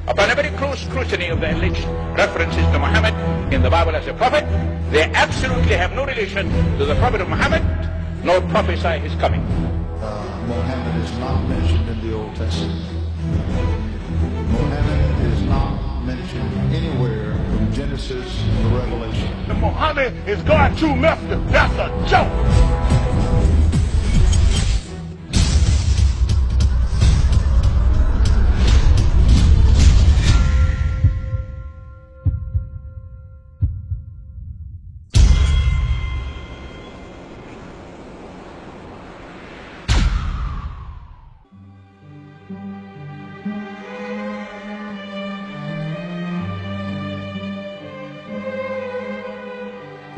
Upon a very close scrutiny of the alleged references to Muhammad in the Bible as a prophet, they absolutely have no relation to the prophet of Muhammad, nor prophesy his coming. Muhammad is not mentioned in the Old Testament. Muhammad is not mentioned anywhere from Genesis to Revelation. And Muhammad is God's true messenger. That's a joke.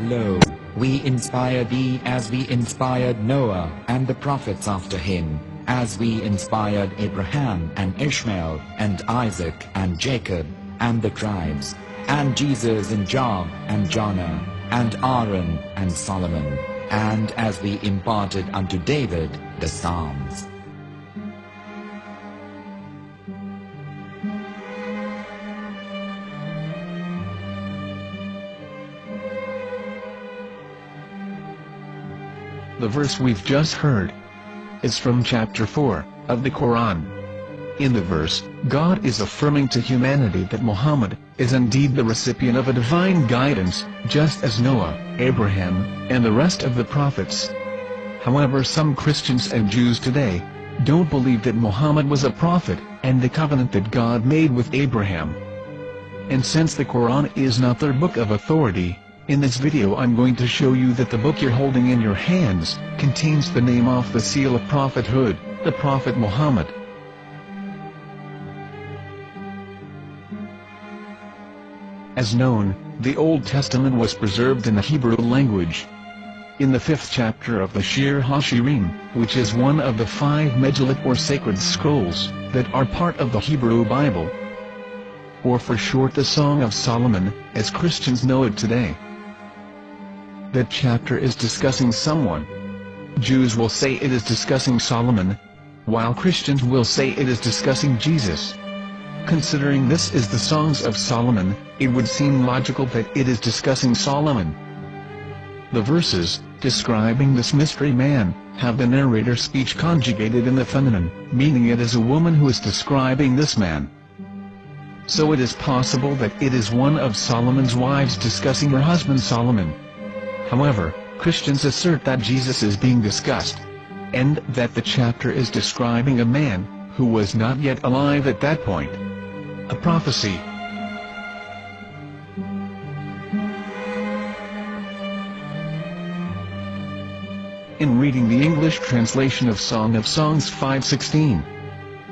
Lo, we inspire thee as we inspired Noah and the prophets after him, as we inspired Abraham and Ishmael and Isaac and Jacob and the tribes, and Jesus and Job and Jonah and Aaron and Solomon, and as we imparted unto David the Psalms. The verse we've just heard is from chapter 4 of the Quran. In the verse, God is affirming to humanity that Muhammad is indeed the recipient of a divine guidance, just as Noah, Abraham, and the rest of the prophets. However, some Christians and Jews today don't believe that Muhammad was a prophet and the covenant that God made with Abraham. And since the Quran is not their book of authority, in this video I'm going to show you that the book you're holding in your hands contains the name off the seal of prophethood, the Prophet Muhammad. As known, the Old Testament was preserved in the Hebrew language. In the 5th chapter of the Shir HaShirim, which is one of the 5 Megillat or sacred scrolls that are part of the Hebrew Bible, or for short the Song of Solomon, as Christians know it today. That chapter is discussing someone. Jews will say it is discussing Solomon, while Christians will say it is discussing Jesus. Considering this is the Songs of Solomon, it would seem logical that it is discussing Solomon. The verses, describing this mystery man, have the narrator's speech conjugated in the feminine, meaning it is a woman who is describing this man. So it is possible that it is one of Solomon's wives discussing her husband Solomon. However, Christians assert that Jesus is being discussed, and that the chapter is describing a man who was not yet alive at that point. A prophecy. In reading the English translation of Song of Songs 5:16,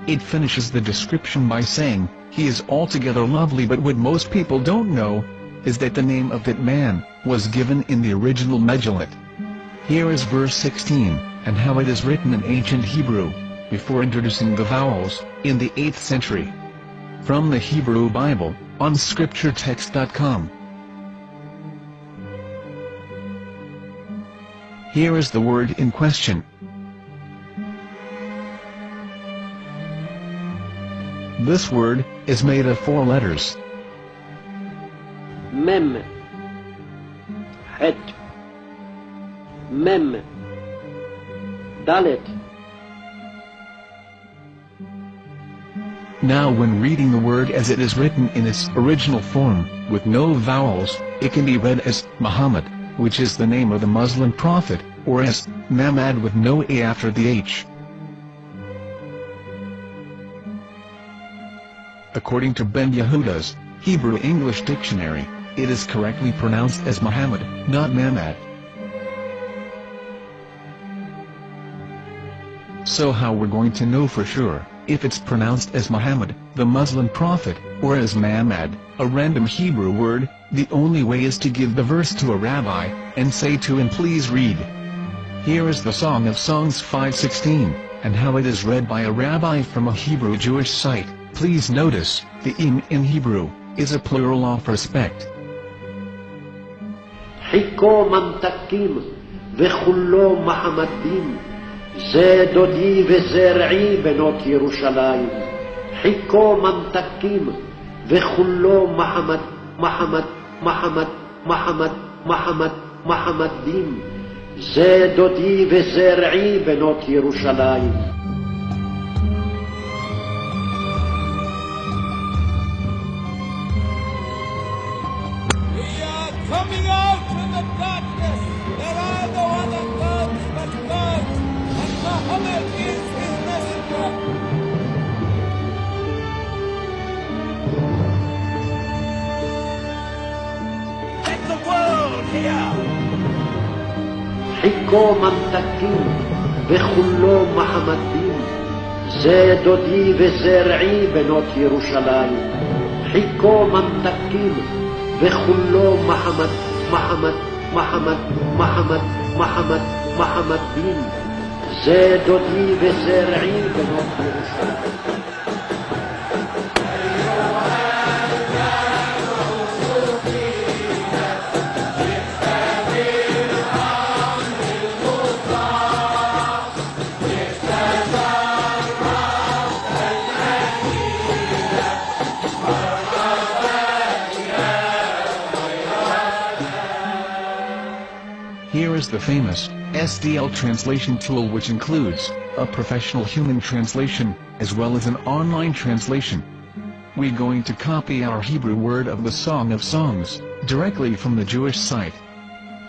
it finishes the description by saying, "He is altogether lovely," but what most people don't know is that the name of that man was given in the original Megillat. Here is verse 16, and how it is written in ancient Hebrew, before introducing the vowels, in the 8th century. From the Hebrew Bible, on scripturetext.com. Here is the word in question. This word is made of 4 letters. Mem, Het, Mem, Dalet. Now when reading the word as it is written in its original form, with no vowels, it can be read as Muhammad, which is the name of the Muslim prophet, or as Mamad with no A after the H. According to Ben Yehuda's Hebrew English Dictionary, it is correctly pronounced as Muhammad, not Mamad. So how we're going to know for sure if it's pronounced as Muhammad, the Muslim prophet, or as Mamad, a random Hebrew word? The only way is to give the verse to a rabbi, and say to him, "Please read." Here is the Song of Songs 5:16, and how it is read by a rabbi from a Hebrew Jewish site. Please notice, the im in Hebrew is a plural of respect. Hiko mamtakim vechullo mahamadim ze dodi vezer'i benot Yerushalayim. Hiko mamtakim וכולו מחמד, מחמד, מחמד, מחמד, מחמד, מחמדים. זה דודי וזרעי בנות ירושלים. Coming out from the darkness, there are no other gods but God, and Muhammad is his messenger. Let the world hear. חיכו ממתקים וכולו מחמדים. זה דודי וזרעי בנות ירושלים. חיכו ממתקים וכולו מחמד, מחמד, מחמד, מחמד, מחמד, מחמדים. זה דודי וזרעי בנות ירושלים. Here is the famous s.a.w translation tool, which includes a professional human translation, as well as an online translation. We're going to copy our Hebrew word of the Song of Songs, directly from the Jewish site.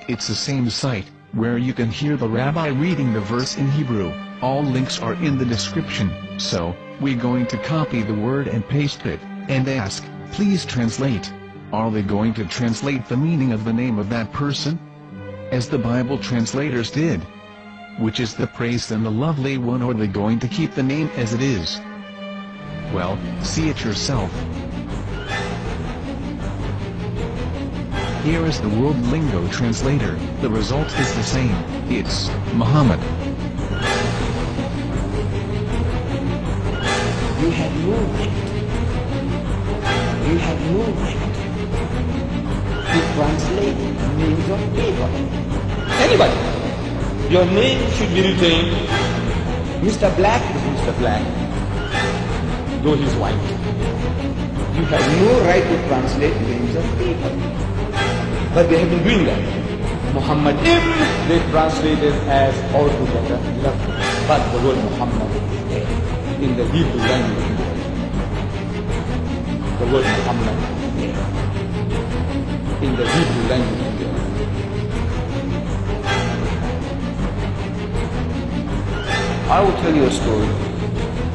It's the same site, where you can hear the rabbi reading the verse in Hebrew. All links are in the description, so, we're going to copy the word and paste it, and ask, please translate. Are they going to translate the meaning of the name of that person? As the Bible translators did. Which is the praised and the lovely one, or are they going to keep the name as it is? Well, see it yourself. Here is the World Lingo translator. The result is the same. It's Muhammad. You have no right. You have no right to translate names of people. Anybody. Your name should be retained. Mr. Black is Mr. Black, though he's white. You have no right to translate names of people. But they have been doing that. Muhammad ibn, they translated as altogether lovely. But the word Muhammad in the Hebrew language, the word Muhammad in the Hebrew language. I will tell you a story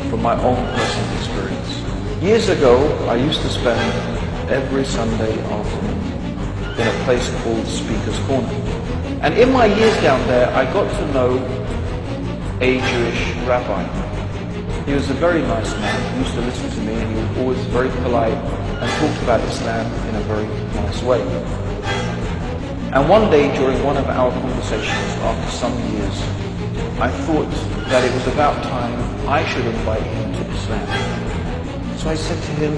from my own personal experience. Years ago, I used to spend every Sunday afternoon in a place called Speaker's Corner. And in my years down there, I got to know a Jewish rabbi. He was a very nice man. He used to listen to me, and he was always very polite and talked about Islam in a very nice way. And one day during one of our conversations after some years, I thought that it was about time I should invite him to Islam. So I said to him,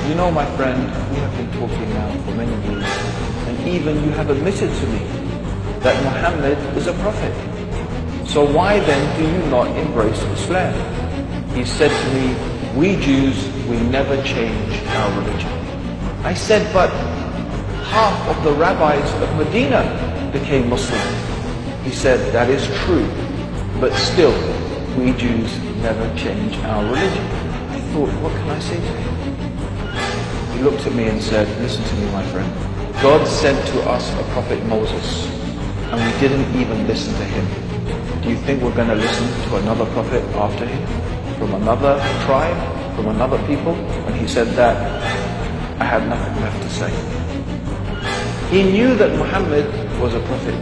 you know, my friend, we have been talking now for many years, and even you have admitted to me that Muhammad is a prophet. So why then do you not embrace Islam? He said to me, we Jews, we never change our religion. I said, but half of the rabbis of Medina became Muslim. He said, that is true, but still, we Jews never change our religion. I thought, what can I say to him? He looked at me and said, listen to me, my friend. God sent to us a prophet Moses, and we didn't even listen to him. Do you think we're going to listen to another prophet after him? From another tribe? From another people? When he said that, I had nothing left to say. He knew that Muhammad was a prophet.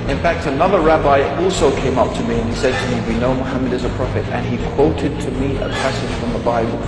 In fact, another rabbi also came up to me and he said to me, we know Muhammad is a prophet, and he quoted to me a passage from the Bible